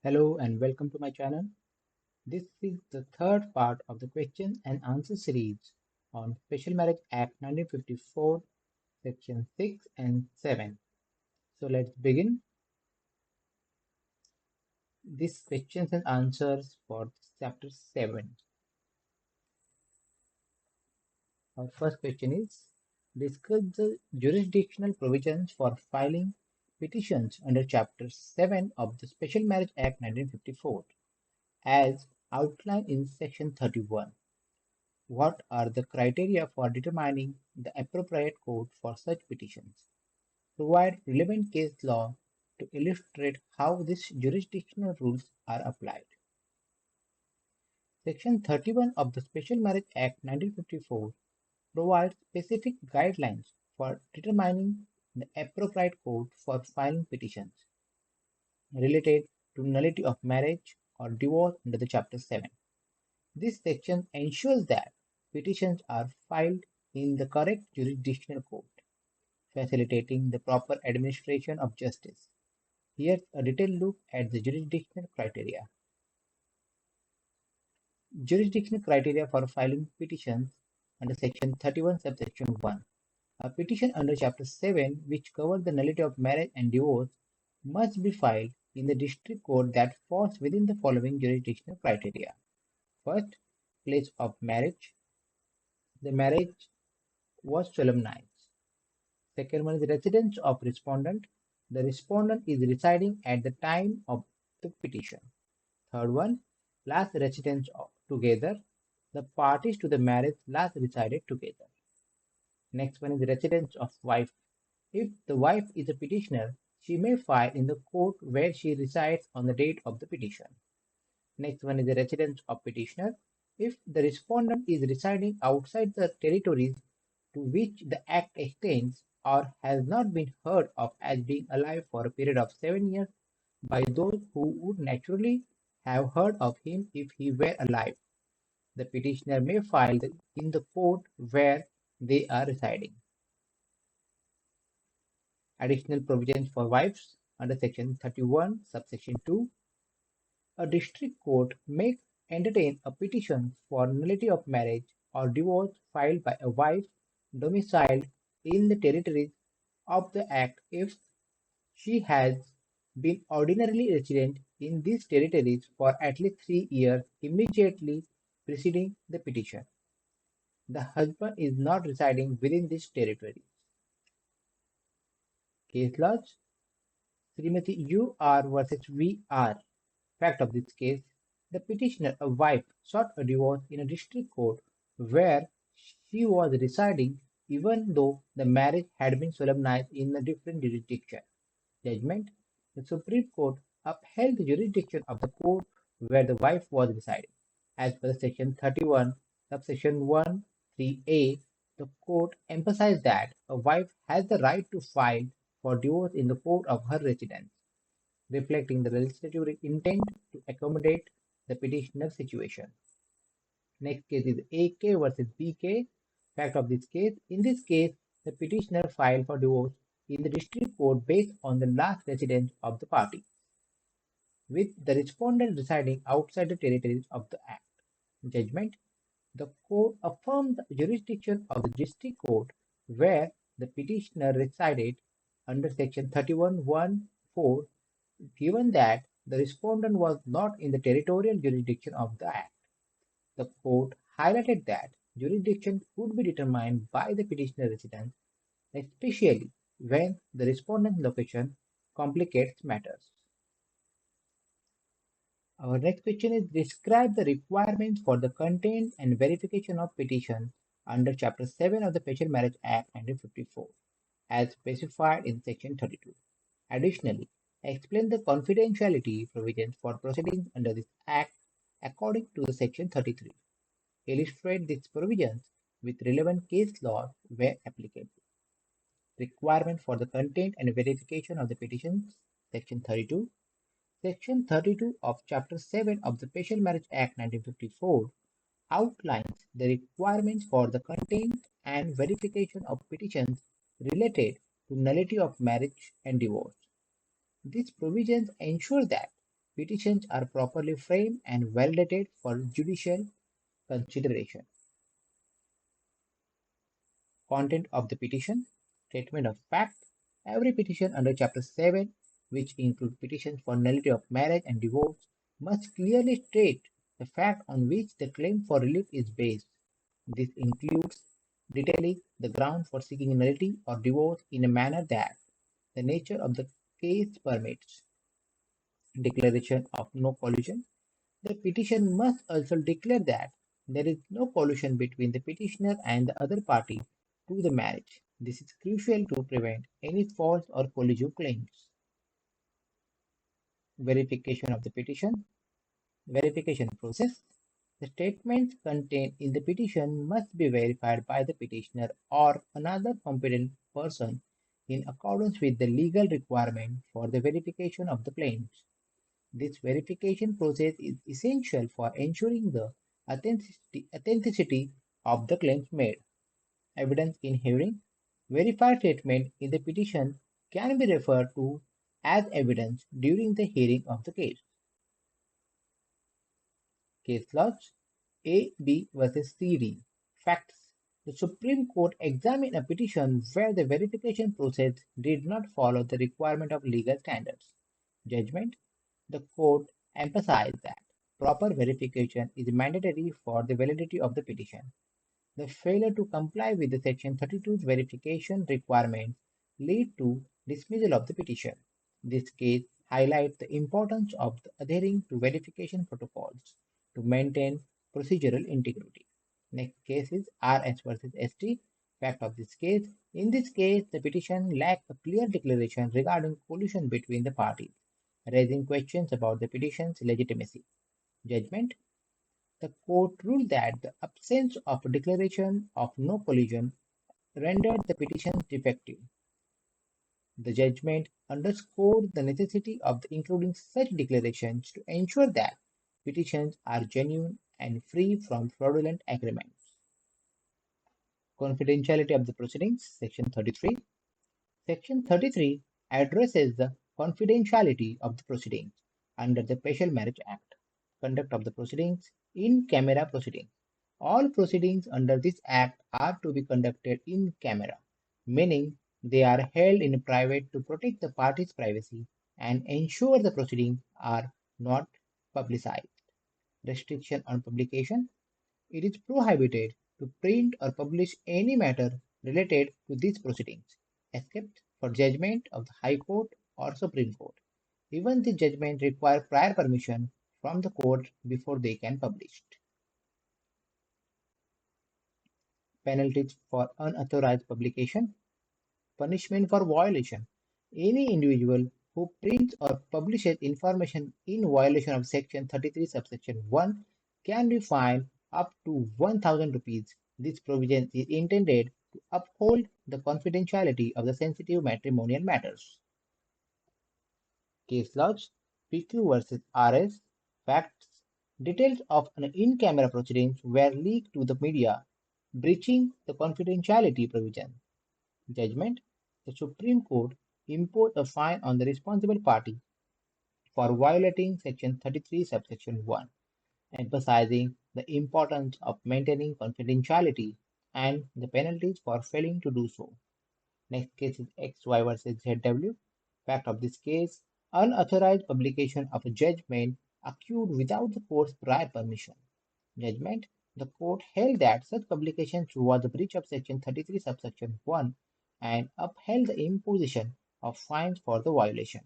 Hello and welcome to my channel. This is the third part of the question and answer series on Special Marriage Act 1954, Section 6 and 7. So let's begin these questions and answers for Chapter 7. Our first question is discuss the jurisdictional provisions for filing petitions under Chapter 7 of the Special Marriage Act 1954 as outlined in Section 31. What are the criteria for determining the appropriate court for such petitions? Provide relevant case law to illustrate how these jurisdictional rules are applied. Section 31 of the Special Marriage Act 1954 provides specific guidelines for determining the appropriate court for filing petitions related to nullity of marriage or divorce under the Chapter 7. This section ensures that petitions are filed in the correct jurisdictional court, facilitating the proper administration of justice. Here's a detailed look at the jurisdictional criteria. Jurisdictional criteria for filing petitions under Section 31, subsection 1. A petition under Chapter 7, which covers the nullity of marriage and divorce, must be filed in the district court that falls within the following jurisdictional criteria. First, place of marriage. The marriage was solemnized. Second one is residence of respondent. The respondent is residing at the time of the petition. Third one, last residence together. The parties to the marriage last resided together. Next one is residence of wife. If the wife is a petitioner, she may file in the court where she resides on the date of the petition. Next one is the residence of petitioner. If the respondent is residing outside the territories to which the act extends or has not been heard of as being alive for a period of 7 years by those who would naturally have heard of him if he were alive, the petitioner may file in the court where they are residing. Additional provisions for wives under Section 31, subsection 2. A district court may entertain a petition for nullity of marriage or divorce filed by a wife domiciled in the territories of the Act if she has been ordinarily resident in these territories for at least 3 years immediately preceding the petition. The husband is not residing within these territories. Case laws. Srimati U.R. versus V.R. Fact of this case, the petitioner, a wife, sought a divorce in a district court where she was residing even though the marriage had been solemnized in a different jurisdiction. Judgment. The Supreme Court upheld the jurisdiction of the court where the wife was residing. As per Section 31, subsection 1, 3a, the court emphasized that a wife has the right to file for divorce in the court of her residence, reflecting the legislative intent to accommodate the petitioner's situation. Next case is AK versus BK. Fact of this case. In this case, the petitioner filed for divorce in the district court based on the last residence of the party, with the respondent residing outside the territories of the Act. Judgment. The court affirmed the jurisdiction of the district court where the petitioner resided under Section 31(1)(4), given that the respondent was not in the territorial jurisdiction of the Act. The court highlighted that jurisdiction could be determined by the petitioner residence, especially when the respondent's location complicates matters. Our next question is describe the requirements for the content and verification of petition under Chapter 7 of the Special Marriage Act 1954 as specified in Section 32. Additionally, explain the confidentiality provisions for proceedings under this Act according to the Section 33. Illustrate these provisions with relevant case laws where applicable. Requirement for the content and verification of the petitions, Section 32. Section 32 of Chapter 7 of the Special Marriage Act 1954 outlines the requirements for the content and verification of petitions related to nullity of marriage and divorce. These provisions ensure that petitions are properly framed and validated for judicial consideration. Content of the petition, statement of fact. Every petition under Chapter 7, which include petitions for nullity of marriage and divorce, must clearly state the fact on which the claim for relief is based. This includes detailing the ground for seeking nullity or divorce in a manner that the nature of the case permits. Declaration of no collusion. The petition must also declare that there is no collusion between the petitioner and the other party to the marriage. This is crucial to prevent any false or collusive claims. Verification of the petition. Verification process. The statements contained in the petition must be verified by the petitioner or another competent person in accordance with the legal requirement for the verification of the claims. This verification process is essential for ensuring the authenticity of the claims made. Evidence in hearing. Verified statement in the petition can be referred to as evidence during the hearing of the case. Case laws. A, B versus CD. Facts. The Supreme Court examined a petition where the verification process did not follow the requirement of legal standards. Judgment. The court emphasized that proper verification is mandatory for the validity of the petition. The failure to comply with the Section 32's verification requirements lead to dismissal of the petition. This case highlights the importance of adhering to verification protocols to maintain procedural integrity. Next case is RS versus ST. Fact of this case. In this case, the petition lacked a clear declaration regarding collusion between the parties, raising questions about the petition's legitimacy. Judgment. The court ruled that the absence of a declaration of no collusion rendered the petition defective. The judgment underscored the necessity of including such declarations to ensure that petitions are genuine and free from fraudulent agreements. Confidentiality of the proceedings, Section 33. Section 33 addresses the confidentiality of the proceedings under the Special Marriage Act. Conduct of the proceedings, in camera proceedings. All proceedings under this Act are to be conducted in camera, meaning they are held in private to protect the parties' privacy and ensure the proceedings are not publicized. Restriction on publication. It is prohibited to print or publish any matter related to these proceedings, except for judgment of the High Court or Supreme Court. Even the judgment require prior permission from the court before they can be published. Penalties for unauthorized publication. Punishment for violation. Any individual who prints or publishes information in violation of Section 33 subsection 1 can be fined up to 1,000 rupees. This provision is intended to uphold the confidentiality of the sensitive matrimonial matters. Case laws. PQ versus RS. Facts. Details of an in-camera proceedings were leaked to the media, breaching the confidentiality provision. Judgment. The Supreme Court imposed a fine on the responsible party for violating Section 33 subsection 1, emphasizing the importance of maintaining confidentiality and the penalties for failing to do so. Next case is XY versus ZW. Fact of this case, unauthorized publication of a judgment accrued without the court's prior permission. Judgment. The court held that such publication was a breach of Section 33 subsection 1 and upheld the imposition of fines for the violation.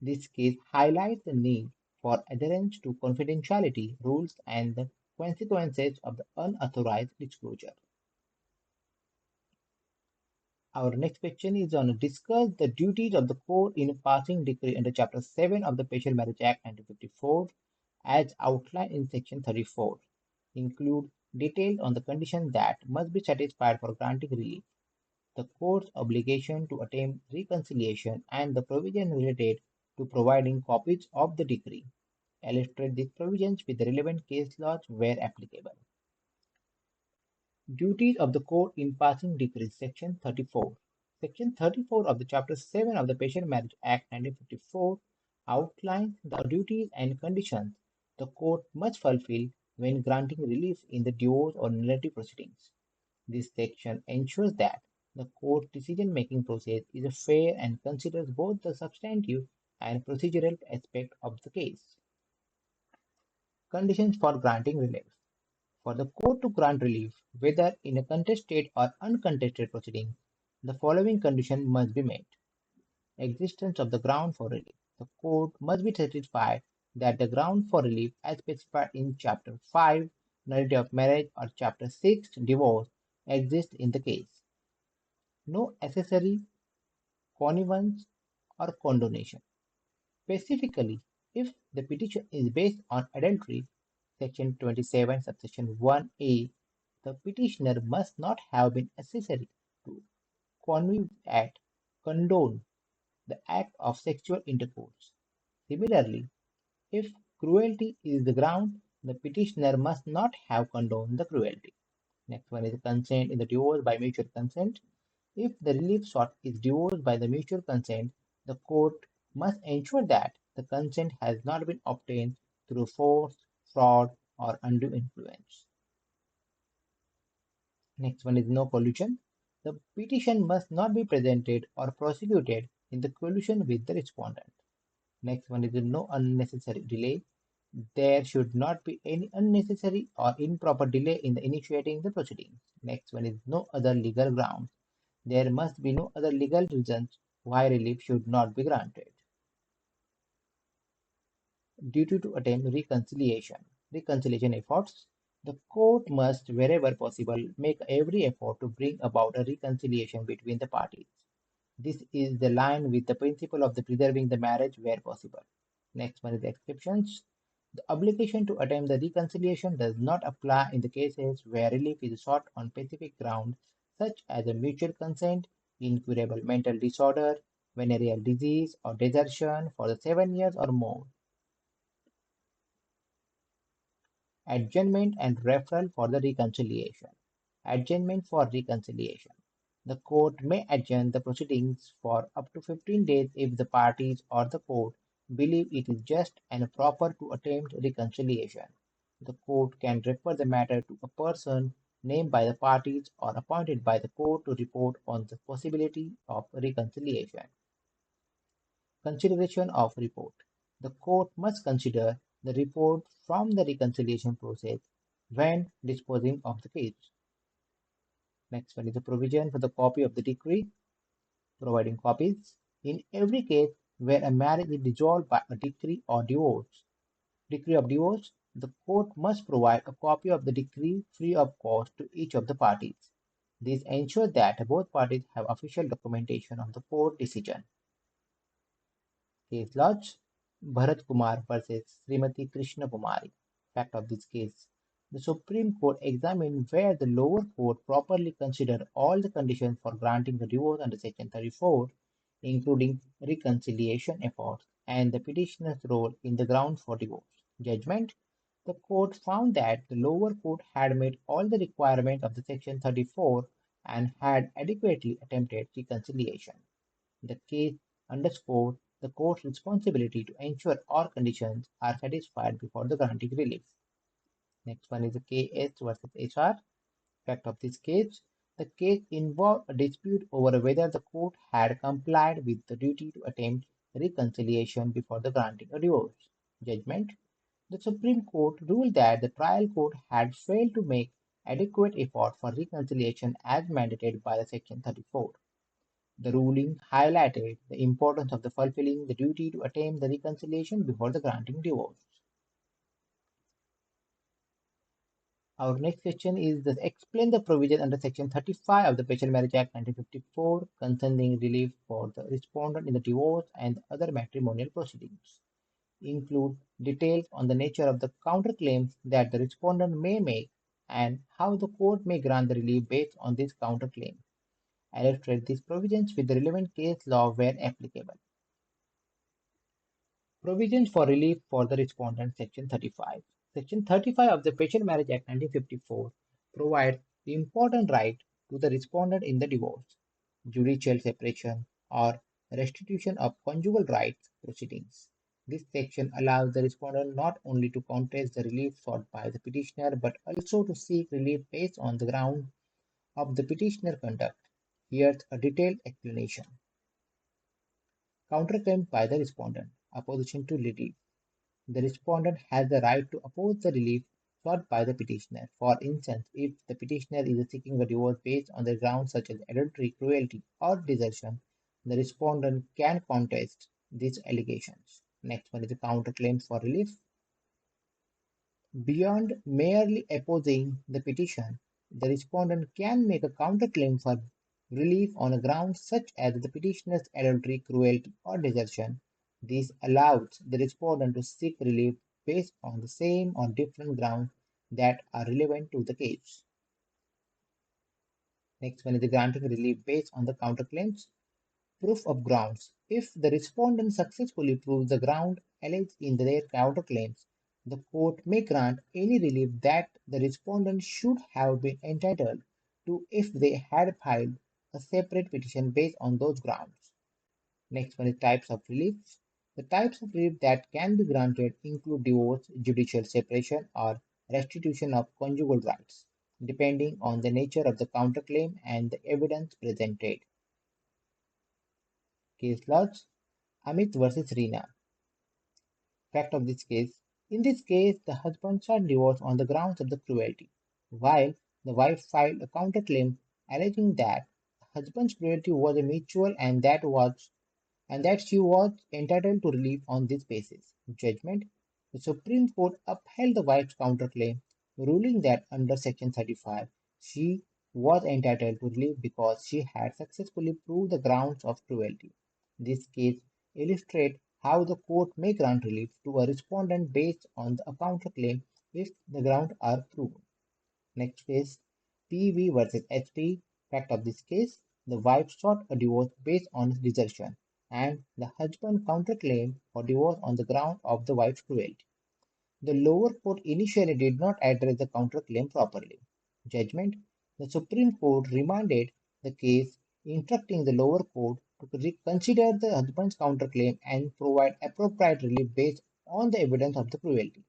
This case highlights the need for adherence to confidentiality rules and the consequences of the unauthorized disclosure. Our next question is on discuss the duties of the court in passing decree under Chapter 7 of the Special Marriage Act 1954 as outlined in Section 34. Include details on the conditions that must be satisfied for granting relief, the court's obligation to attain reconciliation, and the provision related to providing copies of the decree. Illustrate these provisions with the relevant case laws where applicable. Duties of the court in passing decrees, Section 34. Section 34 of the Chapter 7 of the Special Marriage Act 1954 outlines the duties and conditions the court must fulfill when granting relief in the divorce or nullity proceedings. This section ensures that the court decision-making process is fair and considers both the substantive and procedural aspect of the case. Conditions for granting relief. For the court to grant relief, whether in a contested or uncontested proceeding, the following condition must be met. Existence of the ground for relief. The court must be satisfied that the ground for relief as specified in Chapter 5, nullity of marriage, or Chapter 6, divorce, exists in the case. No accessory, connivance, or condonation. Specifically, if the petition is based on adultery, Section 27, subsection 1a, the petitioner must not have been accessory to, connive at, condone the act of sexual intercourse. Similarly, if cruelty is the ground, the petitioner must not have condoned the cruelty. Next one is consent in the divorce by mutual consent. If the relief sought is divorced by the mutual consent, the court must ensure that the consent has not been obtained through force, fraud, or undue influence. Next one is no collusion. The petition must not be presented or prosecuted in the collusion with the respondent. Next one is no unnecessary delay. There should not be any unnecessary or improper delay in the initiating the proceedings. Next one is no other legal grounds. There must be no other legal reasons why relief should not be granted. Duty to attempt reconciliation. Reconciliation efforts. The court must, wherever possible, make every effort to bring about a reconciliation between the parties. This is the line with the principle of the preserving the marriage where possible. Next one is the exceptions. The obligation to attempt the reconciliation does not apply in the cases where relief is sought on specific grounds such as a mutual consent, incurable mental disorder, venereal disease, or desertion for the 7 years or more. Adjournment and referral for the reconciliation. Adjournment for reconciliation. The court may adjourn the proceedings for up to 15 days if the parties or the court believe it is just and proper to attempt reconciliation. The court can refer the matter to a person named by the parties or appointed by the court to report on the possibility of reconciliation. Consideration of report. The court must consider the report from the reconciliation process when disposing of the case. Next one is the provision for the copy of the decree, providing copies. In every case where a marriage is dissolved by a decree of divorce, the court must provide a copy of the decree free of cost to each of the parties. This ensures that both parties have official documentation of the court decision. Case Lodge, Bharat Kumar versus Srimati Krishna Kumari. Fact of this case. The Supreme Court examined where the lower court properly considered all the conditions for granting the divorce under Section 34, including reconciliation efforts and the petitioner's role in the ground for divorce. Judgment. The court found that the lower court had met all the requirements of the Section 34 and had adequately attempted reconciliation. The case underscored the court's responsibility to ensure all conditions are satisfied before the granting relief. Next one is the KS versus HR. Fact of this case. The case involved a dispute over whether the court had complied with the duty to attempt reconciliation before the granting a divorce. Judgment. The Supreme Court ruled that the trial court had failed to make adequate effort for reconciliation as mandated by the Section 34. The ruling highlighted the importance of the fulfilling the duty to attain the reconciliation before the granting divorce. Our next question is explain the provision under Section 35 of the Special Marriage Act 1954 concerning relief for the respondent in the divorce and other matrimonial proceedings. Include details on the nature of the counterclaims that the respondent may make and how the court may grant the relief based on this counterclaim. Illustrate these provisions with the relevant case law where applicable. Provisions for relief for the respondent, Section 35. Section 35 of the Special Marriage Act 1954 provides the important right to the respondent in the divorce, judicial separation, or restitution of conjugal rights proceedings. This section allows the respondent not only to contest the relief sought by the petitioner but also to seek relief based on the ground of the petitioner conduct. Here's a detailed explanation. Counterclaim by the respondent. Opposition to relief. The respondent has the right to oppose the relief sought by the petitioner. For instance, if the petitioner is seeking a divorce based on the grounds such as adultery, cruelty, or desertion, the respondent can contest these allegations. Next one is the counterclaim for relief. Beyond merely opposing the petition, the respondent can make a counterclaim for relief on a ground such as the petitioner's adultery, cruelty, or desertion. This allows the respondent to seek relief based on the same or different grounds that are relevant to the case. Next one is the granting relief based on the counterclaims. Proof of grounds. If the respondent successfully proves the ground alleged in their counterclaims, the court may grant any relief that the respondent should have been entitled to if they had filed a separate petition based on those grounds. Next one is types of relief. The types of relief that can be granted include divorce, judicial separation, or restitution of conjugal rights, depending on the nature of the counterclaim and the evidence presented. Case laws. Amit versus Reena. Fact of this case. In this case, the husband sought divorce on the grounds of the cruelty, while the wife filed a counterclaim alleging that the husband's cruelty was a mutual and that she was entitled to relief on this basis. Judgment. The Supreme Court upheld the wife's counterclaim, ruling that under Section 35 she was entitled to relief because she had successfully proved the grounds of cruelty. This case illustrates how the court may grant relief to a respondent based on a counterclaim if the grounds are proven. Next case, PV versus HP. Fact of this case, the wife sought a divorce based on desertion, and the husband counterclaimed for divorce on the ground of the wife's cruelty. The lower court initially did not address the counterclaim properly. Judgment. The Supreme Court remanded the case, instructing the lower court to consider the husband's counterclaim and provide appropriate relief based on the evidence of the cruelty.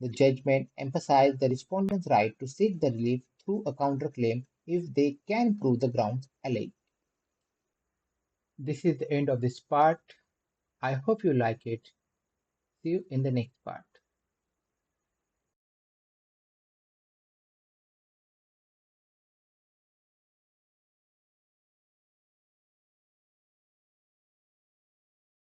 The judgment emphasized the respondent's right to seek the relief through a counterclaim if they can prove the grounds alleged. This is the end of this part. I hope you like it. See you in the next part.